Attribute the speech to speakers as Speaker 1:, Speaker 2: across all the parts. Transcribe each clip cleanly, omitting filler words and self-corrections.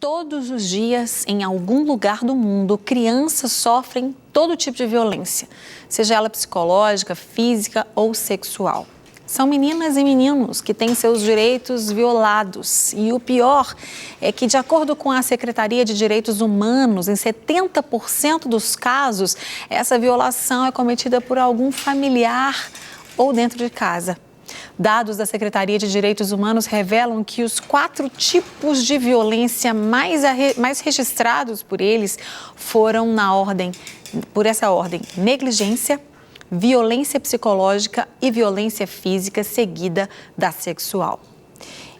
Speaker 1: Todos os dias, em algum lugar do mundo, crianças sofrem todo tipo de violência, seja ela psicológica, física ou sexual. São meninas e meninos que têm seus direitos violados. E o pior é que, de acordo com a Secretaria de Direitos Humanos, em 70% dos casos, essa violação é cometida por algum familiar ou dentro de casa. Dados da Secretaria de Direitos Humanos revelam que os 4 tipos de violência mais registrados por eles foram por essa ordem: negligência, violência psicológica e violência física, seguida da sexual.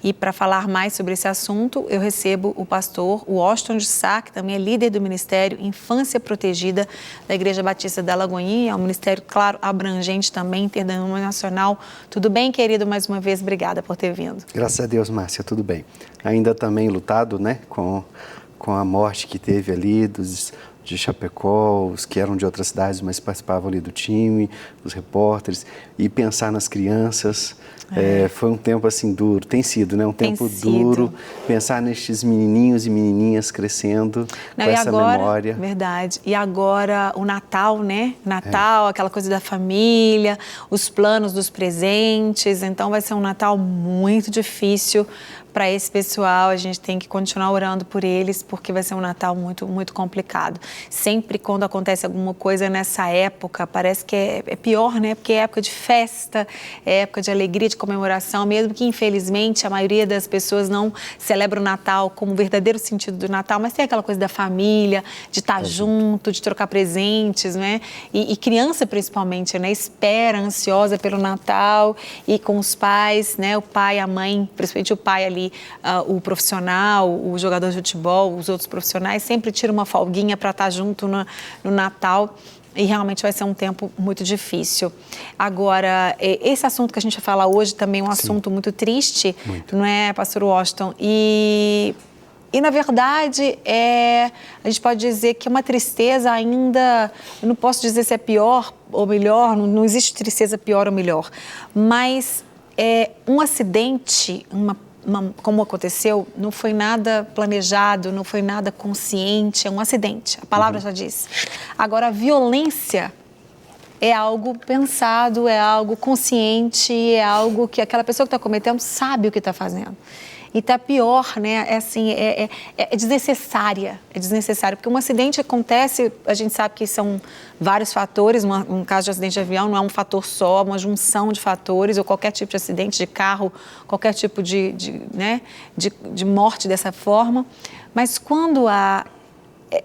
Speaker 1: E para falar mais sobre esse assunto, eu recebo o pastor Washington de Sá, que também é líder do Ministério Infância Protegida da Igreja Batista da Lagoinha. É um ministério, claro, abrangente também, internacional. Tudo bem, querido? Mais uma vez, obrigada por ter vindo.
Speaker 2: Graças a Deus, Márcia, tudo bem. Ainda também lutado, né, com a morte que teve ali de Chapecó, os que eram de outras cidades, mas participavam ali do time, os repórteres, e pensar nas crianças. Foi um tempo assim duro, tem sido, né? Um tempo duro, pensar nestes menininhos e menininhas crescendo com essa memória.
Speaker 1: Verdade. E agora o Natal, né? Natal, aquela coisa da família, os planos dos presentes. Então vai ser um Natal muito difícil para esse pessoal. A gente tem que continuar orando por eles, porque vai ser um Natal muito, muito complicado. Sempre quando acontece alguma coisa nessa época, parece que é pior, né? Porque é época de festa, é época de alegria, de comemoração, mesmo que, infelizmente, a maioria das pessoas não celebra o Natal como o verdadeiro sentido do Natal, mas tem aquela coisa da família, de estar junto, de trocar presentes, né? E criança, principalmente, né? Espera, ansiosa pelo Natal e com os pais, né? O pai, a mãe, principalmente o pai ali, o profissional, o jogador de futebol, os outros profissionais, sempre tira uma folguinha para estar junto no Natal. E realmente vai ser um tempo muito difícil. Agora, esse assunto que a gente vai falar hoje também é um assunto muito triste, não é, pastor Washington? E na verdade, a gente pode dizer que é uma tristeza ainda, eu não posso dizer se é pior ou melhor, não existe tristeza pior ou melhor, mas um acidente, como aconteceu, não foi nada planejado, não foi nada consciente, é um acidente, a palavra já disse. Agora, a violência é algo pensado, é algo consciente, é algo que aquela pessoa que está cometendo sabe o que está fazendo. E está pior, né? É desnecessária, porque um acidente acontece, a gente sabe que são vários fatores, um caso de acidente de avião não é um fator só, uma junção de fatores, ou qualquer tipo de acidente de carro, qualquer tipo de morte dessa forma, mas quando há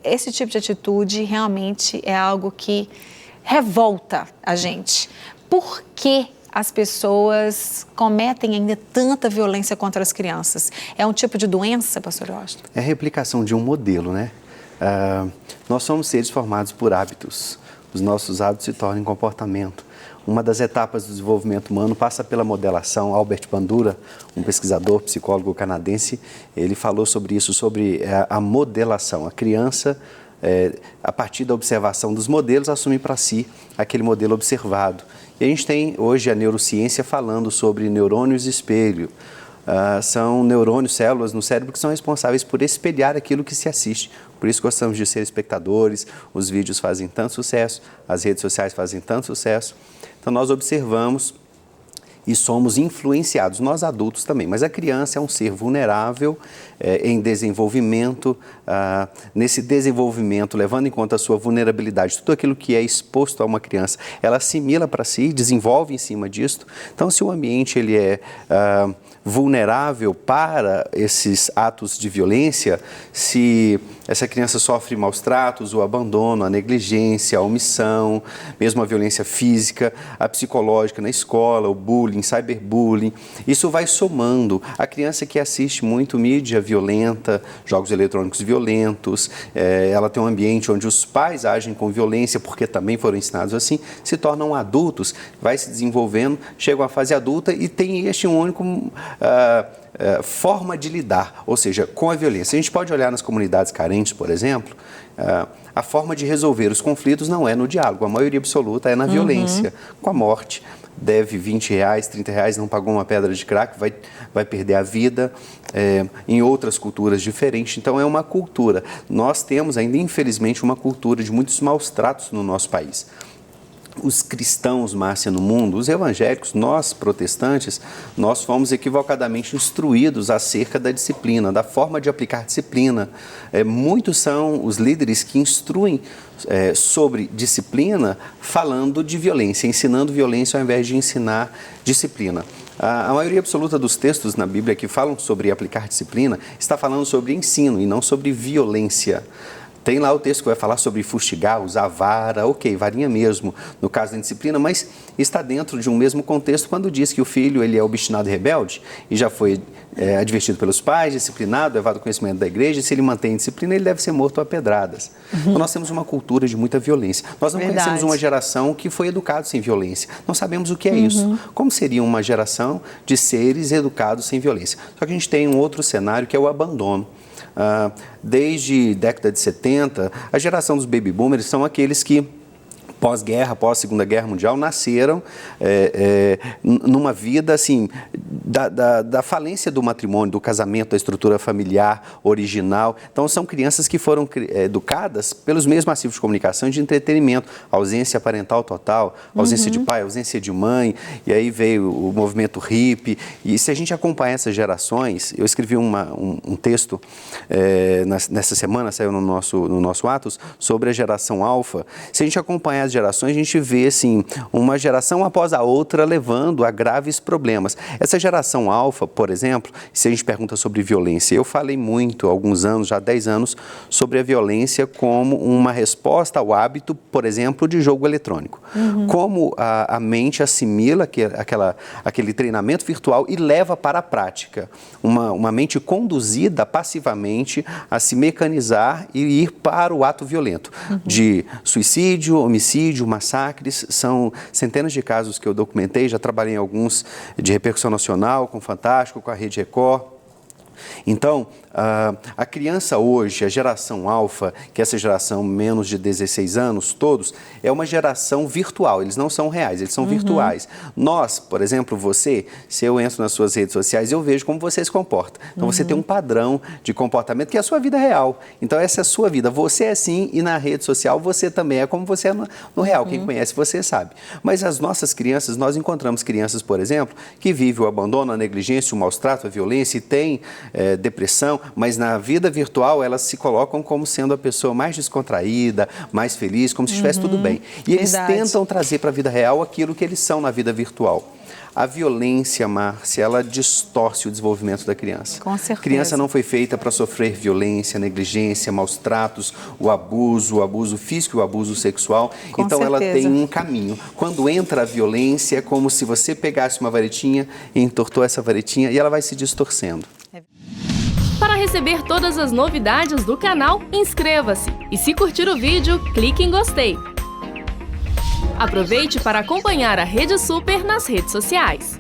Speaker 1: esse tipo de atitude, realmente é algo que revolta a gente. Por que as pessoas cometem ainda tanta violência contra as crianças? É um tipo de doença, pastor Washington?
Speaker 2: É a replicação de um modelo, né? Nós somos seres formados por hábitos. Os nossos hábitos se tornam comportamento. Uma das etapas do desenvolvimento humano passa pela modelação. Albert Bandura, um pesquisador, psicólogo canadense, ele falou sobre isso, sobre a modelação. A criança, a partir da observação dos modelos, assume para si aquele modelo observado. E a gente tem hoje a neurociência falando sobre neurônios espelho. São neurônios, células no cérebro que são responsáveis por espelhar aquilo que se assiste. Por isso gostamos de ser espectadores, os vídeos fazem tanto sucesso, as redes sociais fazem tanto sucesso. Então nós observamos e somos influenciados, nós adultos também, mas a criança é um ser vulnerável em desenvolvimento, nesse desenvolvimento, levando em conta a sua vulnerabilidade, tudo aquilo que é exposto a uma criança, ela assimila para si, desenvolve em cima disso. Então, se o ambiente ele é vulnerável para esses atos de violência, se essa criança sofre maus tratos, o abandono, a negligência, a omissão, mesmo a violência física, a psicológica na escola, o bullying, cyberbullying, isso vai somando. A criança que assiste muito mídia violenta, jogos eletrônicos violentos, ela tem um ambiente onde os pais agem com violência, porque também foram ensinados assim, se tornam adultos, vai se desenvolvendo, chegam à fase adulta e tem este único forma de lidar, ou seja, com a violência. A gente pode olhar nas comunidades carentes, por exemplo, a forma de resolver os conflitos não é no diálogo, a maioria absoluta é na violência, com a morte deve R$20, R$30, não pagou uma pedra de crack, vai perder a vida. Em outras culturas diferentes. Então, é uma cultura. Nós temos ainda, infelizmente, uma cultura de muitos maus tratos no nosso país. Os cristãos, Márcia, no mundo, os evangélicos, nós, protestantes, nós fomos equivocadamente instruídos acerca da disciplina, da forma de aplicar disciplina. Muitos são os líderes que instruem sobre disciplina falando de violência, ensinando violência ao invés de ensinar disciplina. A maioria absoluta dos textos na Bíblia que falam sobre aplicar disciplina está falando sobre ensino e não sobre violência. Tem lá o texto que vai falar sobre fustigar, usar vara, ok, varinha mesmo, no caso da disciplina, mas está dentro de um mesmo contexto quando diz que o filho ele é obstinado e rebelde e já foi advertido pelos pais, disciplinado, levado ao conhecimento da igreja, e se ele mantém disciplina, ele deve ser morto a pedradas. Então, nós temos uma cultura de muita violência. Nós não conhecemos uma geração que foi educada sem violência. Não sabemos o que é isso. Como seria uma geração de seres educados sem violência? Só que a gente tem um outro cenário que é o abandono. Desde a década de 70, a geração dos baby boomers são aqueles que, pós-guerra, pós-Segunda Guerra Mundial, nasceram numa vida assim, da falência do matrimônio, do casamento, da estrutura familiar original. Então, são crianças que foram educadas pelos meios massivos de comunicação e de entretenimento, ausência parental total, ausência de pai, ausência de mãe, e aí veio o movimento hippie. E se a gente acompanhar essas gerações, eu escrevi um texto nessa semana, saiu no nosso Atos, sobre a geração alfa. Se a gente acompanhar as gerações, a gente vê assim, uma geração após a outra levando a graves problemas. Essa geração alfa, por exemplo, se a gente pergunta sobre violência, eu falei muito há alguns anos, já há 10 anos, sobre a violência como uma resposta ao hábito, por exemplo, de jogo eletrônico. Como a mente assimila aquele treinamento virtual e leva para a prática. Uma mente conduzida passivamente a se mecanizar e ir para o ato violento de suicídio, homicídio, massacres. São centenas de casos que eu documentei, já trabalhei em alguns de repercussão nacional, com o Fantástico, com a Rede Record. Então, a criança hoje, a geração alfa, que é essa geração menos de 16 anos, todos, é uma geração virtual, eles não são reais, eles são virtuais. Nós, por exemplo, se eu entro nas suas redes sociais, eu vejo como você se comporta. Então, você tem um padrão de comportamento que é a sua vida real. Então, essa é a sua vida. Você é assim e na rede social você também é como você é no real. Quem conhece você sabe. Mas as nossas crianças, nós encontramos crianças, por exemplo, que vivem o abandono, a negligência, o maus trato, a violência e têm depressão, mas na vida virtual elas se colocam como sendo a pessoa mais descontraída, mais feliz, como se estivesse tudo bem. E eles tentam trazer para a vida real aquilo que eles são na vida virtual. A violência, Márcia, ela distorce o desenvolvimento da criança.
Speaker 1: Com certeza.
Speaker 2: A criança não foi feita para sofrer violência, negligência, maus tratos, o abuso físico e o abuso sexual.
Speaker 1: Com
Speaker 2: então,
Speaker 1: certeza.
Speaker 2: ela tem um caminho. Quando entra a violência, é como se você pegasse uma varetinha e entortou essa varetinha e ela vai se distorcendo.
Speaker 3: Para receber todas as novidades do canal, inscreva-se e, se curtir o vídeo, clique em gostei. Aproveite para acompanhar a Rede Super nas redes sociais.